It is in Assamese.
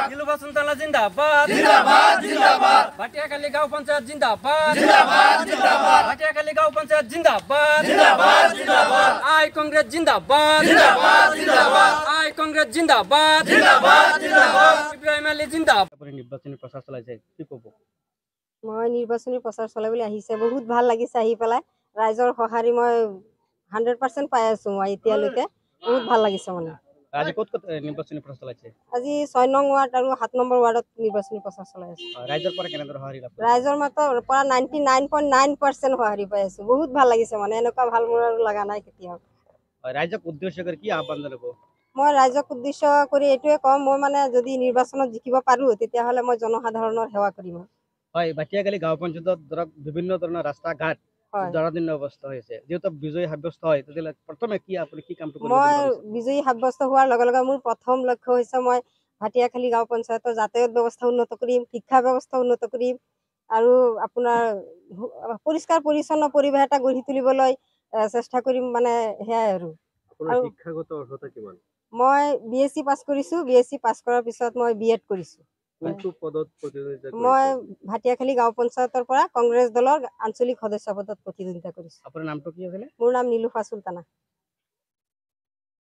নীলুফা সুলতানা জিন্দাবাদ জিন্দাবাদ জিন্দাবাদ ভাটিয়াখালী গাঁও পঞ্চায়েত জিন্দাবাদ জিন্দাবাদ জিন্দাবাদ ভাটিয়াখালী গাঁও পঞ্চায়েত জিন্দাবাদ জিন্দাবাদ জিন্দাবাদ আই কংগ্রেস জিন্দাবাদ জিন্দাবাদ জিন্দাবাদ আই কংগ্রেস জিন্দাবাদ জিন্দাবাদ জিন্দাবাদ ইব্রাহিম আলী জিন্দাবাদ। নির্বাচনী প্রচার চলাইছে কি কব? মই নিৰ্বাচনী প্ৰচাৰ চলাবলৈ আহিছে, বহুত ভাল লাগিছে আহি পেলাই। ৰাইজৰ সঁহাৰি মই 100% পাই আছো। মই এতিয়ালৈকে বহুত ভাল লাগিছে। মানে আজি ক'ত ক'ত নিৰ্বাচনী প্ৰচাৰ চলাইছে? আজি 6 নং ৱাৰ্ড আৰু 7 নম্বৰ ৱাৰ্ডত নিৰ্বাচনী প্ৰচাৰ চলাই আছো। ৰাইজৰ পৰা কেনেদৰে সঁহাৰি লাভ কৰিছে? ৰাইজৰ পৰা 99.9% সঁহাৰি পাই আছো। বহুত ভাল লাগিছে। মানে এনেকুৱা ভাল মোৰ আৰু লগা নাই কেতিয়াও। ৰাইজক উদ্দেশ্য কৰি কি আহ্বান জনাব? মই ৰাইজক উদ্দেশ্য কৰি এইটোৱে কম, মই মানে যদি নিৰ্বাচনত জিকিব পাৰো তেতিয়াহ'লে মই জনসাধাৰণৰ সেৱা কৰিম। হয়, ভাটিয়াখালী গাঁও পঞ্চায়তত ধৰক বিভিন্ন ধৰণৰ ৰাস্তা ঘাট জৰাজীৰ্ণ অৱস্থা হৈছে। যেহেতু বিজয়ী সাব্যস্ত হয়, তেতিয়াহ'লে প্ৰথমে কি আপুনি কি কামটো কৰিব? মই বিজয়ী সাব্যস্ত হোৱাৰ লগে লগে মোৰ প্ৰথম লক্ষ্য হৈছে মই ভাটিয়াখালী গাঁও পঞ্চায়তৰ যাতায়াত ব্যৱস্থা উন্নত কৰিম, শিক্ষা ব্যৱস্থা উন্নত কৰিম আৰু আপোনাৰ পৰিষ্কাৰ পৰিচ্ছন্ন পৰিৱেশ এটা গঢ়ি তুলিবলৈ চেষ্টা কৰিম। মানে সেয়াই আৰু শিক্ষাগত অৰ্হতা কিমান? মই BSc পাছ কৰিছো। BSc পাছ কৰাৰ পিছত মই B.Ed কৰিছো। কোনটো পদত প্ৰতিদ্বন্দ্বিতা কৰিছে? মই ভাটিয়াখালী গাঁও পঞ্চায়তৰ পৰা কংগ্ৰেছ দলৰ আঞ্চলিক সদস্য পদত প্ৰতিদ্বন্দ্বিতা কৰিছো। আপোনাৰ নামটো কি আছিলে? মোৰ নাম নীলুফা চুলতানা।